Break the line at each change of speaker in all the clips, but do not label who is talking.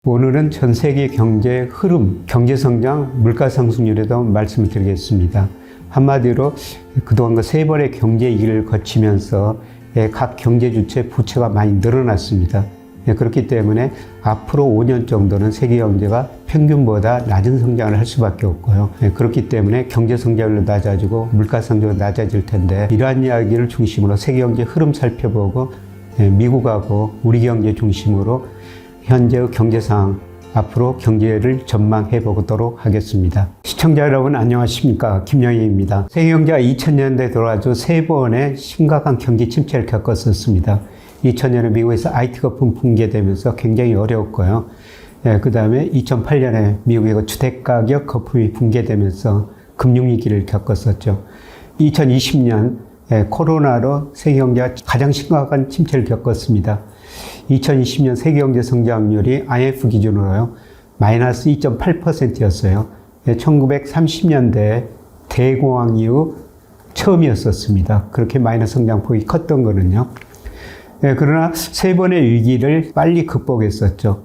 오늘은 전 세계 경제 흐름, 경제 성장, 물가 상승률에 대해 말씀을 드리겠습니다. 한마디로 그동안 그 세 번의 경제 위기를 거치면서 각 경제 주체 부채가 많이 늘어났습니다. 그렇기 때문에 앞으로 5년 정도는 세계 경제가 평균보다 낮은 성장을 할 수밖에 없고요. 그렇기 때문에 경제 성장률도 낮아지고 물가 상승도 낮아질 텐데, 이러한 이야기를 중심으로 세계 경제 흐름 살펴보고 미국하고 우리 경제 중심으로 현재의 경제 상황, 앞으로 경제를 전망해 보도록 하겠습니다. 시청자 여러분 안녕하십니까? 김영희입니다. 세계 경제가 2000년대에 들어와서 세 번의 심각한 경기 침체를 겪었었습니다. 2000년에 미국에서 IT 거품 붕괴되면서 굉장히 어려웠고요. 그 다음에 2008년에 미국의 주택가격 거품이 붕괴되면서 금융위기를 겪었었죠. 2020년 코로나로 세계 경제가 가장 심각한 침체를 겪었습니다. 2020년 세계 경제 성장률이 IMF 기준으로요, 마이너스 2.8%였어요. 1930년대 대공황 이후 처음이었었습니다. 그렇게 마이너스 성장폭이 컸던 거는요. 그러나 세 번의 위기를 빨리 극복했었죠.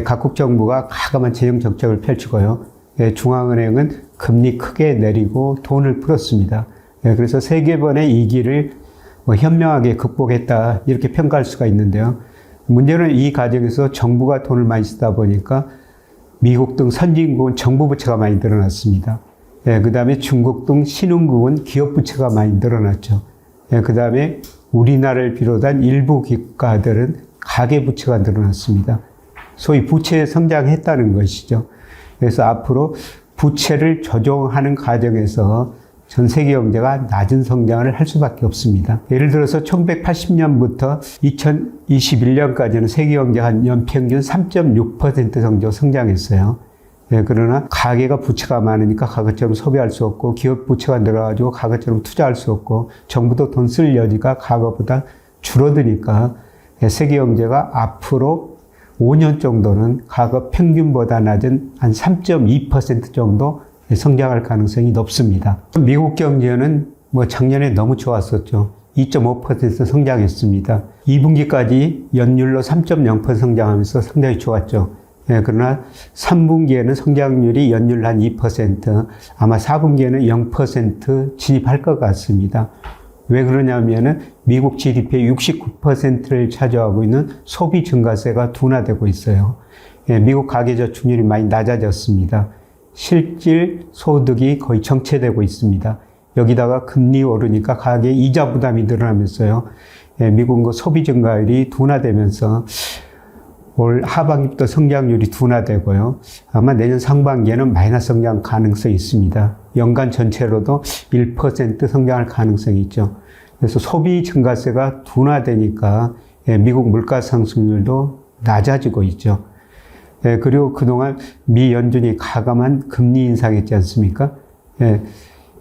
각국 정부가 과감한 재정 정책을 펼치고요. 중앙은행은 금리 크게 내리고 돈을 풀었습니다. 그래서 세 번의 위기를 현명하게 극복했다, 이렇게 평가할 수가 있는데요. 문제는 이 과정에서 정부가 돈을 많이 쓰다 보니까 미국 등 선진국은 정부 부채가 많이 늘어났습니다. 그 다음에 중국 등 신흥국은 기업 부채가 많이 늘어났죠. 그 다음에 우리나라를 비롯한 일부 국가들은 가계 부채가 늘어났습니다. 소위 부채 성장했다는 것이죠. 그래서 앞으로 부채를 조정하는 과정에서 전 세계 경제가 낮은 성장을 할 수밖에 없습니다. 예를 들어서 1980년부터 2021년까지는 세계 경제가 연평균 3.6% 정도 성장했어요. 그러나 가계가 부채가 많으니까 과거처럼 소비할 수 없고, 기업 부채가 늘어가지고 과거처럼 투자할 수 없고, 정부도 돈 쓸 여지가 과거보다 줄어드니까 세계 경제가 앞으로 5년 정도는 과거 평균보다 낮은 한 3.2% 정도 성장할 가능성이 높습니다. 미국 경제는 작년에 너무 좋았었죠. 2.5% 성장했습니다. 2분기까지 연율로 3.0% 성장하면서 상당히 좋았죠. 그러나 3분기에는 성장률이 연율 한 2%, 아마 4분기에는 0% 진입할 것 같습니다. 왜 그러냐면은 미국 GDP의 69%를 차지하고 있는 소비 증가세가 둔화되고 있어요. 미국 가계저축률이 많이 낮아졌습니다. 실질 소득이 거의 정체되고 있습니다. 여기다가 금리 오르니까 가계 이자 부담이 늘어나면서요. 미국은 소비 증가율이 둔화되면서 올 하반기부터 성장률이 둔화되고요. 아마 내년 상반기에는 마이너스 성장 가능성이 있습니다. 연간 전체로도 1% 성장할 가능성이 있죠. 그래서 소비 증가세가 둔화되니까 미국 물가 상승률도 낮아지고 있죠. 그리고 그동안 미 연준이 과감한 금리 인상했지 않습니까?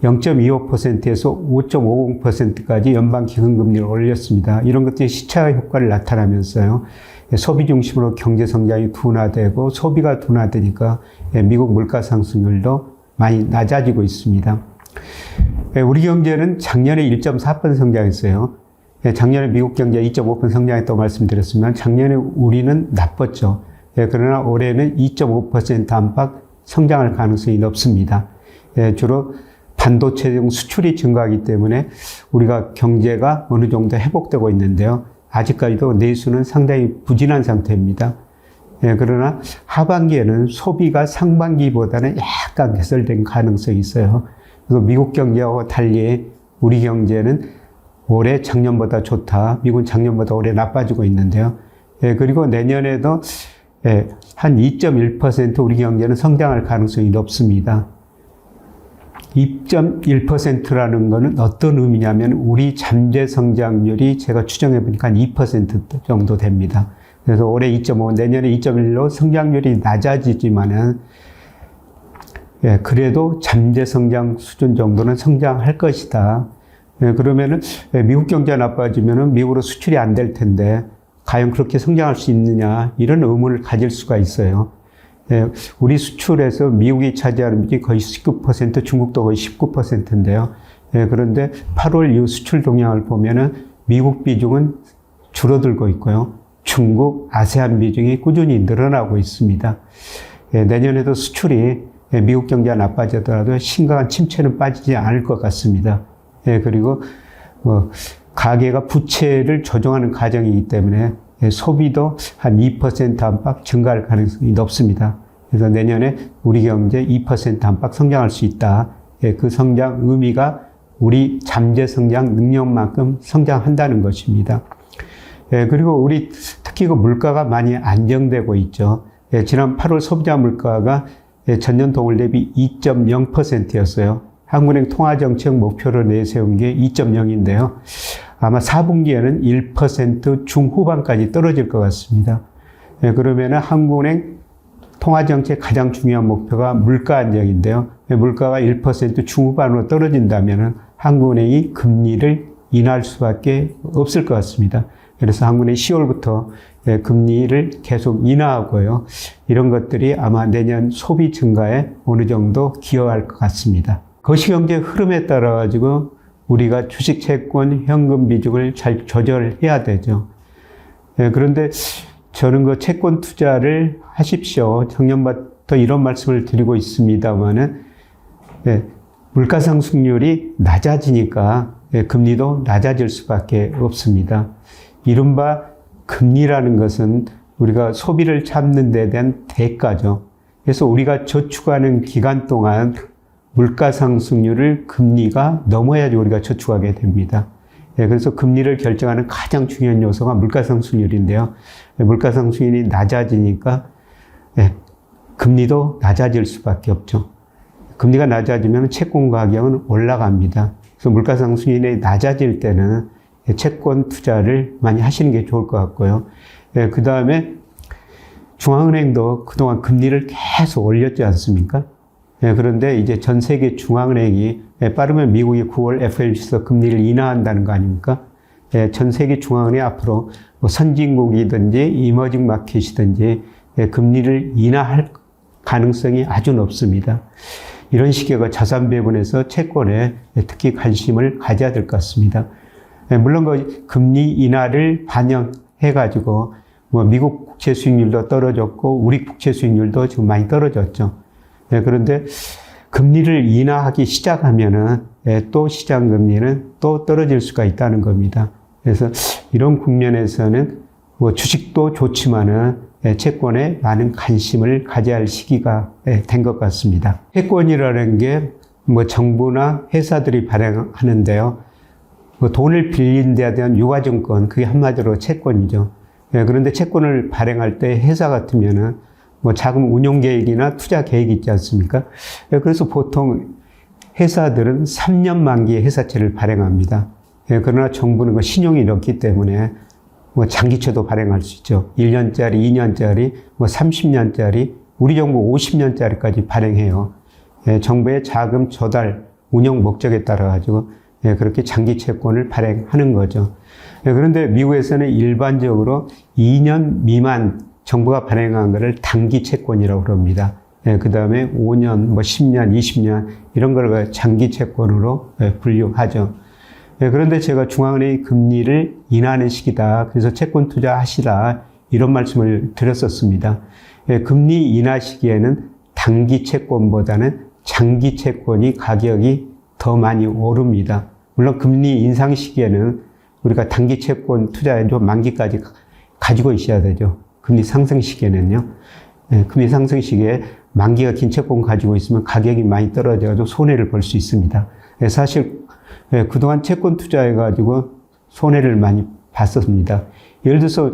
0.25%에서 5.50%까지 연방 기준금리를 올렸습니다. 이런 것들이 시차 효과를 나타나면서요, 소비 중심으로 경제 성장이 둔화되고 소비가 둔화되니까 미국 물가 상승률도 많이 낮아지고 있습니다. 우리 경제는 작년에 1.4% 성장했어요. 작년에 미국 경제가 2.5% 성장했다고 말씀드렸지만 작년에 우리는 나빴죠. 그러나 올해는 2.5% 안팎 성장할 가능성이 높습니다. 주로 반도체 등 수출이 증가하기 때문에 우리가 경제가 어느 정도 회복되고 있는데요. 아직까지도 내수는 상당히 부진한 상태입니다. 그러나 하반기에는 소비가 상반기보다는 약간 개선된 가능성이 있어요. 그래서 미국 경제하고 달리 우리 경제는 올해 작년보다 좋다, 미국은 작년보다 올해 나빠지고 있는데요. 그리고 내년에도 한 2.1% 우리 경제는 성장할 가능성이 높습니다. 2.1%라는 것은 어떤 의미냐면 우리 잠재 성장률이 제가 추정해 보니까 한 2% 정도 됩니다. 그래서 올해 2.5, 내년에 2.1로 성장률이 낮아지지만은 그래도 잠재 성장 수준 정도는 성장할 것이다. 그러면은 미국 경제가 나빠지면은 미국으로 수출이 안 될 텐데 과연 그렇게 성장할 수 있느냐, 이런 의문을 가질 수가 있어요. 우리 수출에서 미국이 차지하는 비중이 거의 19%, 중국도 거의 19%인데요. 그런데 8월 이후 수출 동향을 보면은 미국 비중은 줄어들고 있고요. 중국, 아세안 비중이 꾸준히 늘어나고 있습니다. 내년에도 수출이 미국 경제가 나빠지더라도 심각한 침체는 빠지지 않을 것 같습니다. 그리고 가계가 부채를 조정하는 과정이기 때문에 소비도 한 2% 안팎 증가할 가능성이 높습니다. 그래서 내년에 우리 경제 2% 안팎 성장할 수 있다. 그 성장 의미가 우리 잠재 성장 능력만큼 성장한다는 것입니다. 그리고 우리 특히 그 물가가 많이 안정되고 있죠. 지난 8월 소비자 물가가 전년 동월 대비 2.0%였어요. 한국은행 통화정책 목표로 내세운 게 2.0인데요. 아마 4분기에는 1% 중후반까지 떨어질 것 같습니다. 그러면은 한국은행 통화정책 가장 중요한 목표가 물가 안정인데요. 물가가 1% 중후반으로 떨어진다면은 한국은행이 금리를 인하할 수밖에 없을 것 같습니다. 그래서 한국은행이 10월부터 금리를 계속 인하하고요. 이런 것들이 아마 내년 소비 증가에 어느 정도 기여할 것 같습니다. 거시경제 흐름에 따라 가지고 우리가 주식, 채권, 현금 비중을 잘 조절해야 되죠. 그런데 저는 그 채권 투자를 하십시오. 작년부터 이런 말씀을 드리고 있습니다만은 물가 상승률이 낮아지니까 금리도 낮아질 수밖에 없습니다. 이른바 금리라는 것은 우리가 소비를 참는 데 대한 대가죠. 그래서 우리가 저축하는 기간 동안 물가 상승률을 금리가 넘어야지 우리가 저축하게 됩니다. 그래서 금리를 결정하는 가장 중요한 요소가 물가 상승률인데요. 물가 상승률이 낮아지니까 금리도 낮아질 수밖에 없죠. 금리가 낮아지면 채권 가격은 올라갑니다. 그래서 물가 상승률이 낮아질 때는 채권 투자를 많이 하시는 게 좋을 것 같고요. 그 다음에 중앙은행도 그동안 금리를 계속 올렸지 않습니까? 그런데 이제 전 세계 중앙은행이 빠르면 미국이 9월 FOMC에서 금리를 인하한다는 거 아닙니까? 전 세계 중앙은행이 앞으로 선진국이든지 이머징 마켓이든지 금리를 인하할 가능성이 아주 높습니다. 이런 시기가 자산 배분에서 채권에 특히 관심을 가져야 될 것 같습니다. 물론 그 금리 인하를 반영해가지고 미국 국채 수익률도 떨어졌고 우리 국채 수익률도 지금 많이 떨어졌죠. 그런데 금리를 인하하기 시작하면은 또 시장 금리는 또 떨어질 수가 있다는 겁니다. 그래서 이런 국면에서는 주식도 좋지만은 채권에 많은 관심을 가져야 할 시기가 된 것 같습니다. 채권이라는 게 정부나 회사들이 발행하는데요. 돈을 빌린 데 대한 유가증권, 그게 한마디로 채권이죠. 그런데 채권을 발행할 때 회사 같으면은 자금 운용 계획이나 투자 계획이 있지 않습니까? 그래서 보통 회사들은 3년 만기의 회사채를 발행합니다. 그러나 정부는 신용이 높기 때문에 장기채도 발행할 수 있죠. 1년짜리, 2년짜리, 30년짜리, 우리 정부 50년짜리까지 발행해요. 정부의 자금 조달, 운용 목적에 따라 가지고 그렇게 장기 채권을 발행하는 거죠. 그런데 미국에서는 일반적으로 2년 미만 정부가 발행한 것을 단기 채권이라고 그럽니다. 그 다음에 5년, 10년, 20년 이런 걸 장기 채권으로 분류하죠. 그런데 제가 중앙은행이 금리를 인하하는 시기다. 그래서 채권 투자하시라. 이런 말씀을 드렸었습니다. 금리 인하 시기에는 단기 채권보다는 장기 채권이 가격이 더 많이 오릅니다. 물론 금리 인상 시기에는 우리가 단기 채권 투자해도 만기까지 가지고 있어야 되죠. 금리 상승 시기에는요. 금리 상승 시기에 만기가 긴 채권 가지고 있으면 가격이 많이 떨어져서 손해를 볼 수 있습니다. 사실 그동안 채권 투자해가지고 손해를 많이 봤었습니다. 예를 들어서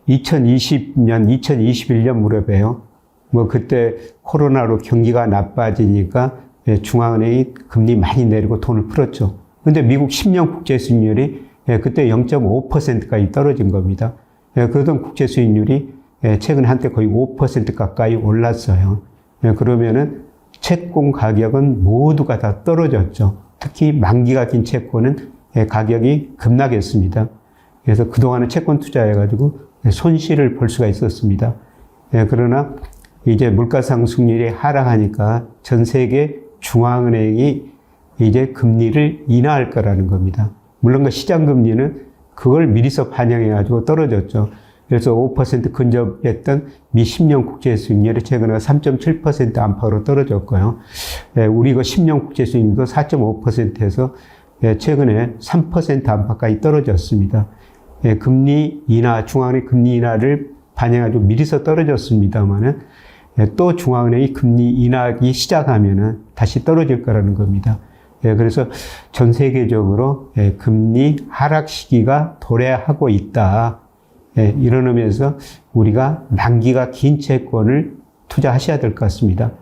2020년, 2021년 무렵에요. 그때 코로나로 경기가 나빠지니까 중앙은행이 금리 많이 내리고 돈을 풀었죠. 근데 미국 10년 국채 수익률이 그때 0.5%까지 떨어진 겁니다. 그러던 국채 수익률이 최근 한때 거의 5% 가까이 올랐어요. 그러면은 채권 가격은 모두가 다 떨어졌죠. 특히 만기가 긴 채권은 가격이 급락했습니다. 그래서 그동안은 채권 투자해가지고 손실을 볼 수가 있었습니다. 그러나 이제 물가 상승률이 하락하니까 전 세계 중앙은행이 이제 금리를 인하할 거라는 겁니다. 물론 그 시장 금리는 그걸 미리서 반영해가지고 떨어졌죠. 그래서 5% 근접했던 미 10년 국채 수익률이 최근에 3.7% 안팎으로 떨어졌고요. 우리 그 10년 국채 수익률도 4.5%에서 최근에 3% 안팎까지 떨어졌습니다. 금리 인하, 중앙은행 금리 인하를 반영하고 미리서 떨어졌습니다만은 또 중앙은행이 금리 인하하기 시작하면은 다시 떨어질 거라는 겁니다. 그래서 전 세계적으로 금리 하락 시기가 도래하고 있다. 이런 의미에서 우리가 만기가 긴 채권을 투자하셔야 될 것 같습니다.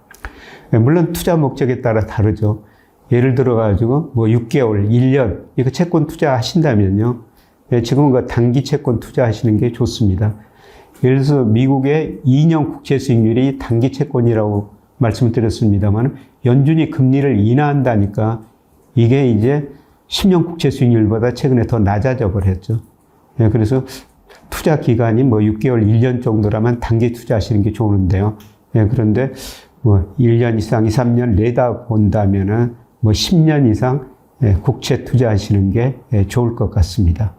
물론 투자 목적에 따라 다르죠. 예를 들어 가지고 뭐 6개월, 1년 이거 채권 투자하신다면요. 지금은 그 단기 채권 투자하시는 게 좋습니다. 예를 들어서 미국의 2년 국채 수익률이 단기 채권이라고 말씀을 드렸습니다만 연준이 금리를 인하한다니까 이게 이제 10년 국채 수익률보다 최근에 더 낮아져 버렸죠. 그래서 투자 기간이 뭐 6개월, 1년 정도라면 단기 투자하시는 게 좋은데요. 그런데 뭐 1년 이상, 2, 3년 내다 본다면은 뭐 10년 이상 국채 투자하시는 게 좋을 것 같습니다.